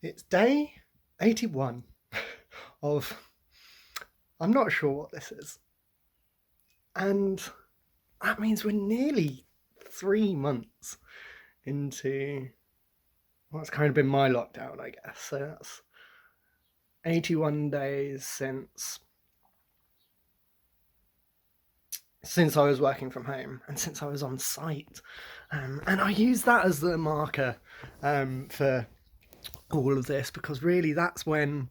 It's day 81 of, I'm not sure what this is. And that means we're nearly 3 months into what's kind of been my lockdown, I guess. So that's 81 days since I was working from home and since I was on site. And I use that as the marker for all of this because really that's when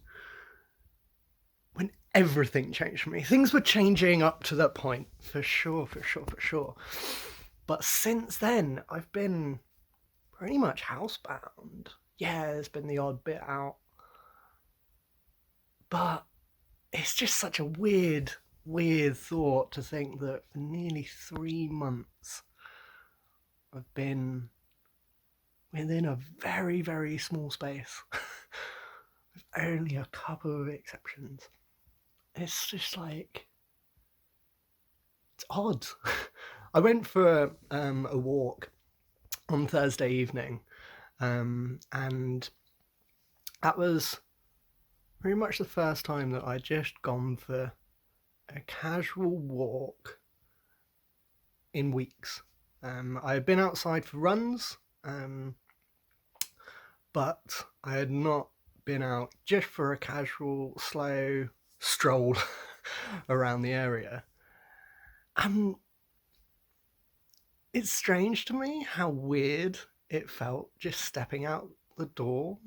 everything changed for me. Things were changing up to that point, for sure, for sure, for sure. But since then, I've been pretty much housebound. Yeah, there's been the odd bit out. But it's just such a weird thought to think that for nearly 3 months, I've been within a very small space. With only a couple of exceptions. It's just like, it's odd. I went for a walk on Thursday evening, and that was pretty much the first time that I'd just gone for a casual walk in weeks. I had been outside for runs, but I had not been out just for a casual, slow stroll around the area. And it's strange to me how weird it felt just stepping out the door,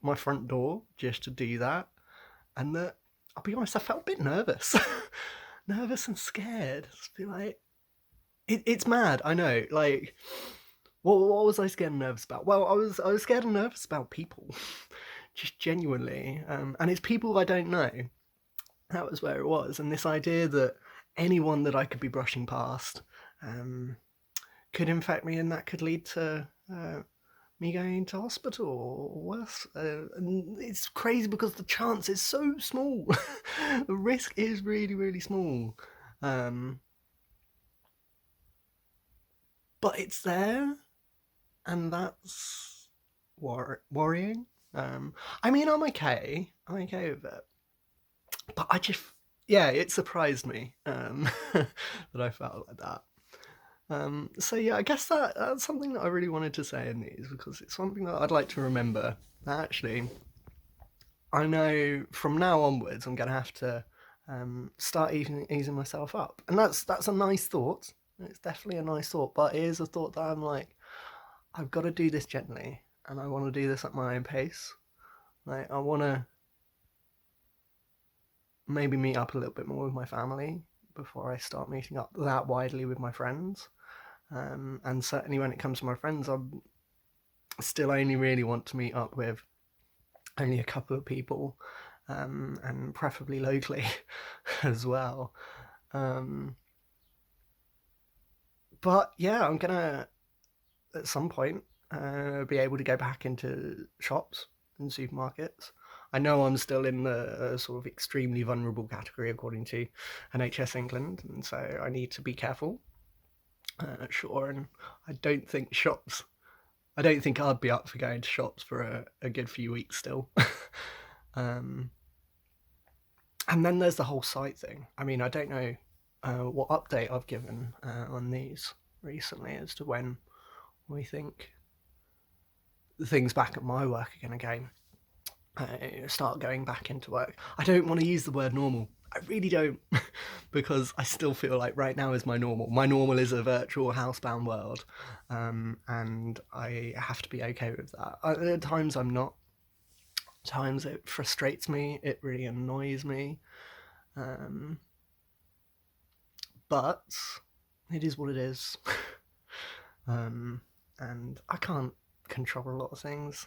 my front door, just to do that. And that, I'll be honest, I felt a bit nervous, nervous and scared. Just be like, it's mad. I know. Like, what was I scared and nervous about? Well, I was scared and nervous about people, just genuinely, and it's people I don't know. That was where it was, and this idea that anyone that I could be brushing past could infect me, and that could lead to me going into hospital or worse. And it's crazy because the chance is so small. The risk is really small. But it's there, and that's worrying. I mean, I'm okay. I'm okay with it. But yeah, it surprised me that I felt like that. So yeah, I guess that's something that I really wanted to say in these because it's something that I'd like to remember. That actually, I know from now onwards I'm going to have to start easing myself up, and that's a nice thought. It's definitely a nice thought, but it is a thought that I'm like, I've got to do this gently, and I want to do this at my own pace. Like I want to maybe meet up a little bit more with my family before I start meeting up that widely with my friends. And certainly when it comes to my friends, I still only really want to meet up with only a couple of people, and preferably locally as well. Um, but yeah, I'm gonna at some point be able to go back into shops and supermarkets. I know I'm still in the sort of extremely vulnerable category according to NHS England, and so I need to be careful. Sure, and I don't think shops. I don't think I'd be up for going to shops for a good few weeks still. um, and then there's the whole site thing. I mean, I don't know what update I've given on these recently as to when we think things back at my work are going to go. Start going back into work. I don't want to use the word normal. I really don't, because I still feel like right now is my normal. My normal is a virtual housebound world, and I have to be okay with that. At times I'm not. At times it frustrates me. It really annoys me, um, but it is what it is. um, and I can't control a lot of things.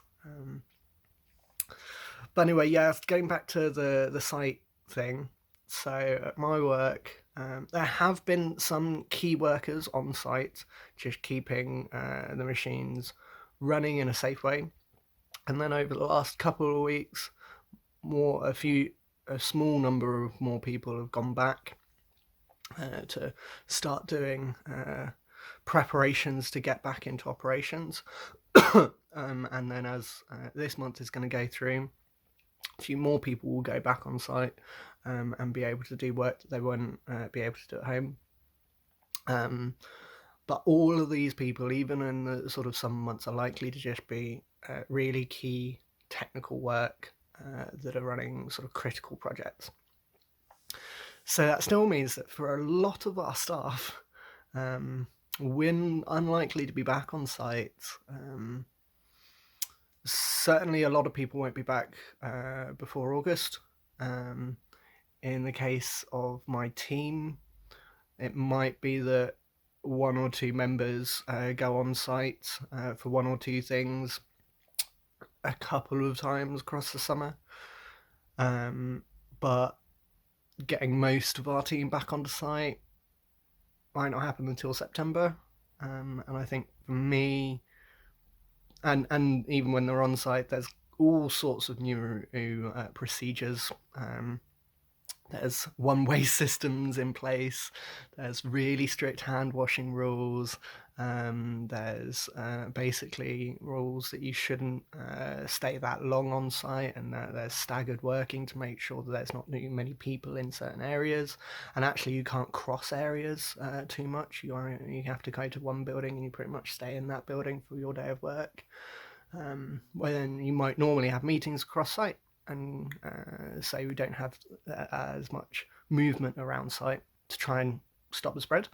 But anyway, yeah, going back to the site thing. So at my work, there have been some key workers on site, just keeping the machines running in a safe way. And then over the last couple of weeks, a small number of more people have gone back to start doing preparations to get back into operations. And then as this month is going to go through, a few more people will go back on site and be able to do work that they wouldn't be able to do at home. But all of these people, even in the sort of summer months, are likely to just be really key technical work that are running sort of critical projects. So that still means that for a lot of our staff, we're unlikely to be back on site. Certainly a lot of people won't be back before August. In the case of my team, it might be that one or two members go on site for one or two things a couple of times across the summer. But getting most of our team back onto site might not happen until September. And I think for me, and even when they're on site, there's all sorts of new procedures. There's one-way systems in place. There's really strict hand-washing rules. There's basically rules that you shouldn't stay that long on site, and there's staggered working to make sure that there's not many people in certain areas. And actually, you can't cross areas too much. You have to go to one building, and you pretty much stay in that building for your day of work. When you might normally have meetings across site, and so we don't have as much movement around site to try and stop the spread.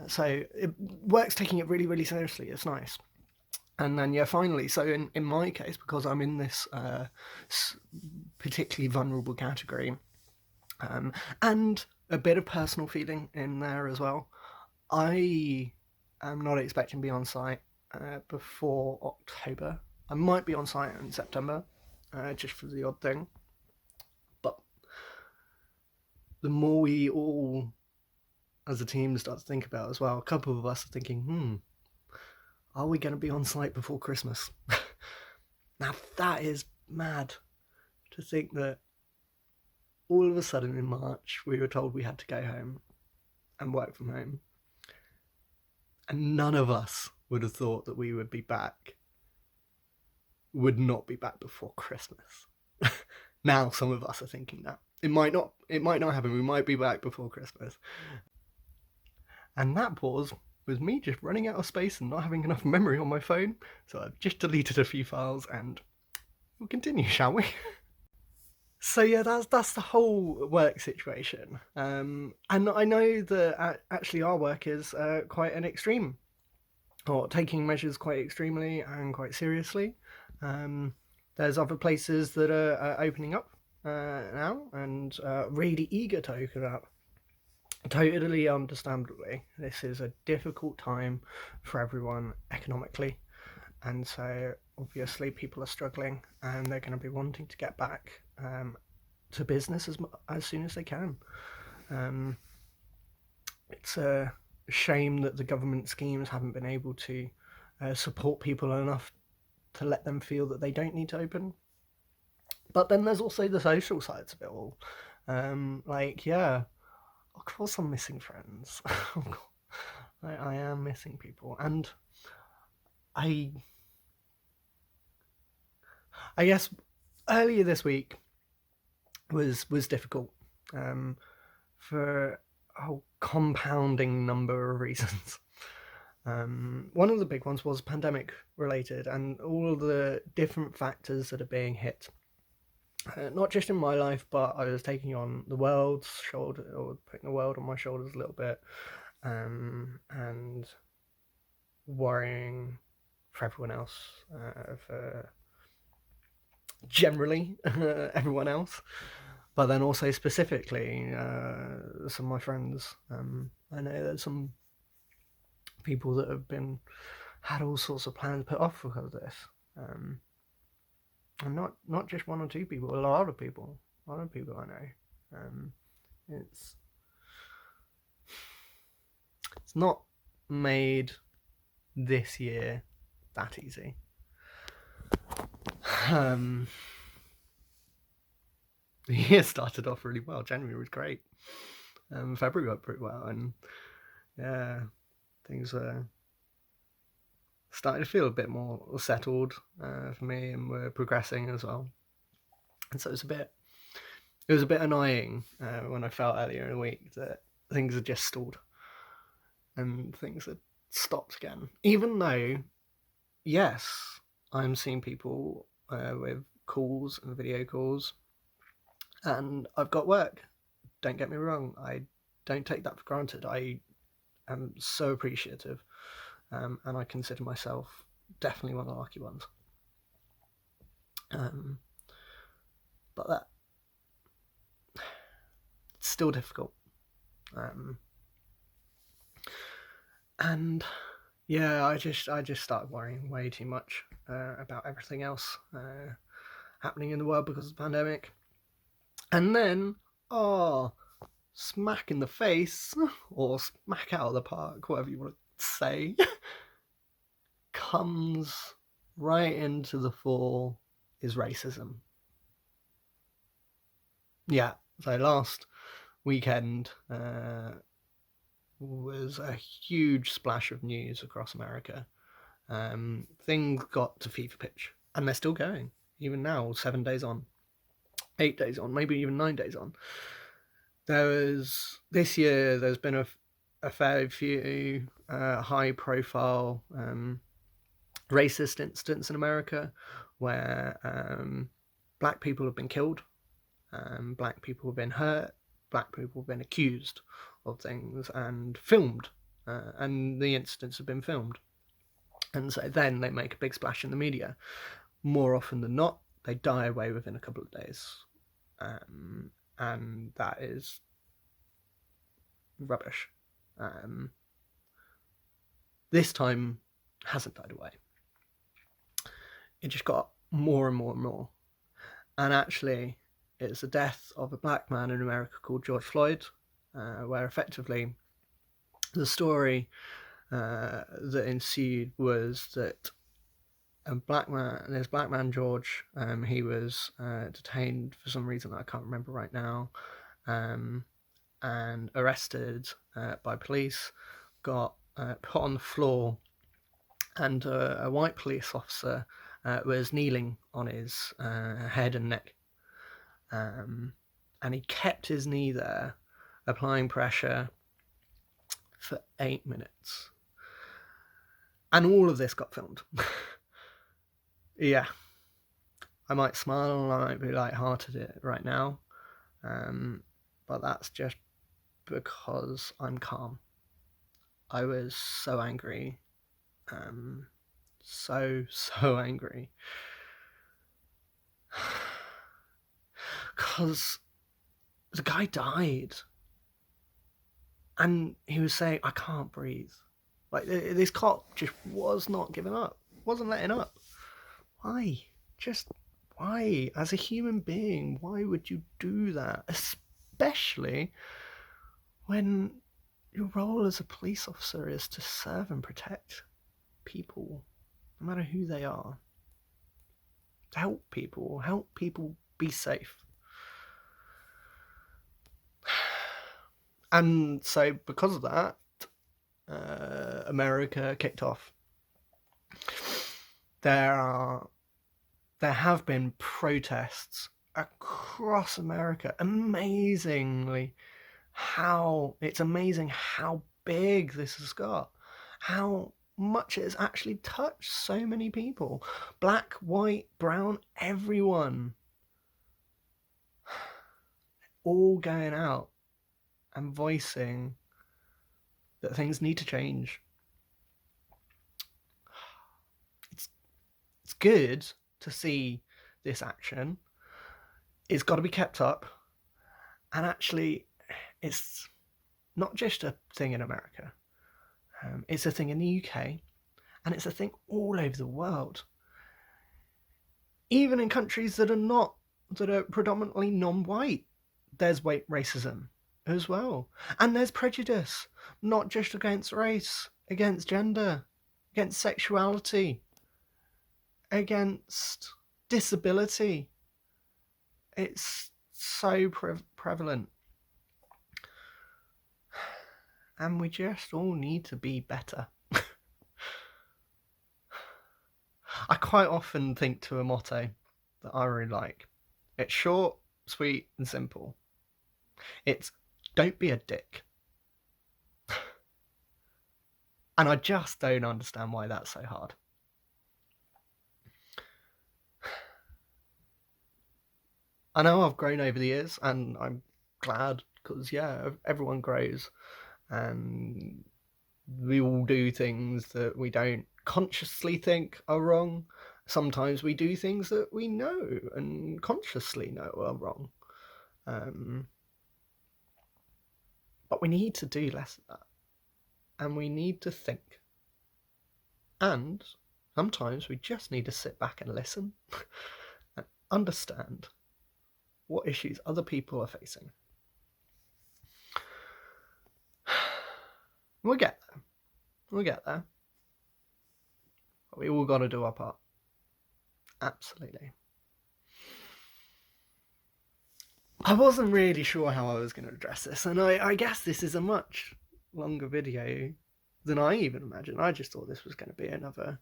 So it works taking it really, really seriously. It's nice. And then, finally, so in my case, because I'm in this particularly vulnerable category, and a bit of personal feeling in there as well, I am not expecting to be on site before October. I might be on site in September, just for the odd thing. But the more we all, as a team, start to think about it as well, a couple of us are thinking, are we going to be on site before Christmas? Now that is mad, to think that all of a sudden in March we were told we had to go home and work from home. And none of us would have thought that we would not be back before Christmas. Now some of us are thinking that. It might not happen. We might be back before Christmas. And that pause was me just running out of space and not having enough memory on my phone. So I've just deleted a few files, and we'll continue, shall we? So yeah, that's the whole work situation. And I know that actually our work is quite an extreme, or taking measures quite extremely and quite seriously. There's other places that are opening up now and really eager to open up. Totally understandably, this is a difficult time for everyone economically, and so obviously people are struggling, and they're going to be wanting to get back to business as soon as they can. It's a shame that the government schemes haven't been able to support people enough to let them feel that they don't need to open. But then there's also the social sides of it all. Of course I'm missing friends. I am missing people, and I guess earlier this week was difficult for a compounding number of reasons. One of the big ones was pandemic related, and all of the different factors that are being hit. Not just in my life, but I was taking on the world's shoulder, or putting the world on my shoulders a little bit, and worrying for everyone else, for generally everyone else, but then also specifically some of my friends. I know there's some people that have had all sorts of plans put off because of this. And not just one or two people, a lot of people I know. It's not made this year that easy. The year started off really well. January was great. February went pretty well, and yeah, things were starting to feel a bit more settled for me, and we're progressing as well. And so it was a bit annoying when I felt earlier in the week that things had just stalled and things had stopped again. Even though, yes, I'm seeing people with calls and video calls, and I've got work. Don't get me wrong, I don't take that for granted. I am so appreciative, and I consider myself definitely one of the lucky ones. But that it's still difficult. And yeah, I just started worrying way too much about everything else happening in the world because of the pandemic. And then, smack in the face, or smack out of the park, whatever you want to say, comes right into the fore is racism. Yeah, so last weekend was a huge splash of news across America. Things got to fever pitch, and they're still going, even now, 7 days on, 8 days on, maybe even 9 days on. This year, there's been a fair few high-profile racist incidents in America where black people have been killed, black people have been hurt, black people have been accused of things and filmed, and the incidents have been filmed. And so then they make a big splash in the media. More often than not, they die away within a couple of days. And that is rubbish. This time hasn't died away. It just got more and more and more. And actually, it's the death of a black man in America called George Floyd, where effectively the story that ensued was that this black man George, he was detained for some reason that I can't remember right now, and arrested by police, got put on the floor, and a white police officer was kneeling on his head and neck, and he kept his knee there, applying pressure for 8 minutes. And all of this got filmed. Yeah. I might smile and I might be light-hearted right now, but that's just because I'm calm. I was so angry. So angry. Because the guy died. And he was saying, I can't breathe. Like, this cop just was not giving up. Wasn't letting up. Why? Just why? As a human being, why would you do that? Especially when your role as a police officer is to serve and protect people, no matter who they are. To help people be safe. And so because of that, America kicked off. There have been protests across America. It's amazing how big this has got. How much it has actually touched so many people. Black, white, brown, everyone. All going out and voicing that things need to change. It's good to see this action. It's got to be kept up. And actually, it's not just a thing in America. It's a thing in the UK. And it's a thing all over the world. Even in countries that are predominantly non-white, there's racism as well. And there's prejudice, not just against race, against gender, against sexuality, against disability. It's so prevalent. And we just all need to be better. I quite often think to a motto that I really like. It's short, sweet, and simple. It's don't be a dick. And I just don't understand why that's so hard. I know I've grown over the years, and I'm glad, because, yeah, everyone grows, and we all do things that we don't consciously think are wrong. Sometimes we do things that we know and consciously know are wrong. But we need to do less of that. And we need to think. And sometimes we just need to sit back and listen and understand what issues other people are facing. We'll get there. We'll get there. But we all got to do our part. Absolutely. I wasn't really sure how I was going to address this, and I guess this is a much longer video than I even imagined. I just thought this was going to be another...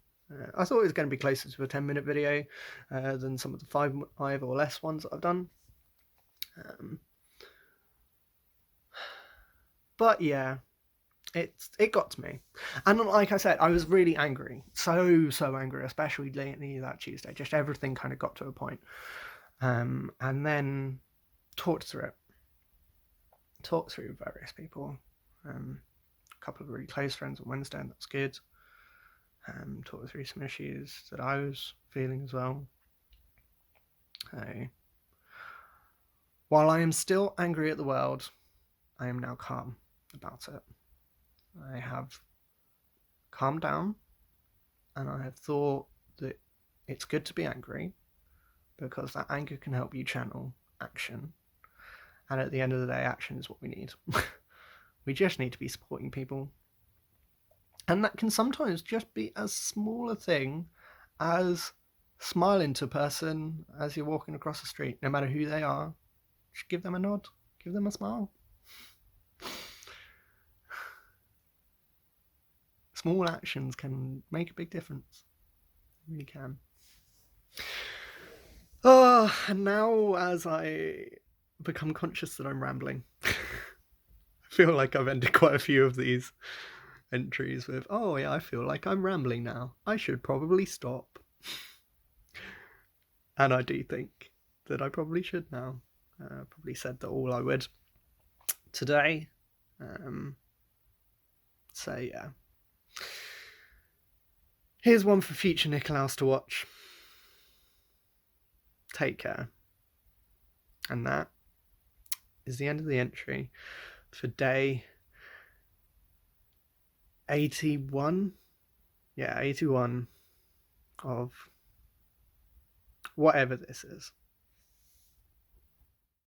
I thought it was going to be closer to a 10-minute video than some of the 5 or less ones that I've done. But yeah, it got to me. And like I said, I was really angry. So angry, especially lately that Tuesday. Just everything kind of got to a point. And then talked through it. Talked through various people. A couple of really close friends on Wednesday, and that's good. Talked through some issues that I was feeling as well. While I am still angry at the world, I am now calm about it. I have calmed down, and I have thought that it's good to be angry, because that anger can help you channel action. And at the end of the day, action is what we need. We just need to be supporting people. And that can sometimes just be as small a thing as smiling to a person as you're walking across the street, no matter who they are. Just give them a nod, give them a smile. Small actions can make a big difference. They really can. And now, as I become conscious that I'm rambling, I feel like I've ended quite a few of these entries with, oh yeah, I feel like I'm rambling now. I should probably stop. And I do think that I probably should now. Probably said that all I would today. So yeah. Here's one for future Nicolaus to watch. Take care. And that is the end of the entry for day 81. Yeah, 81 of whatever this is.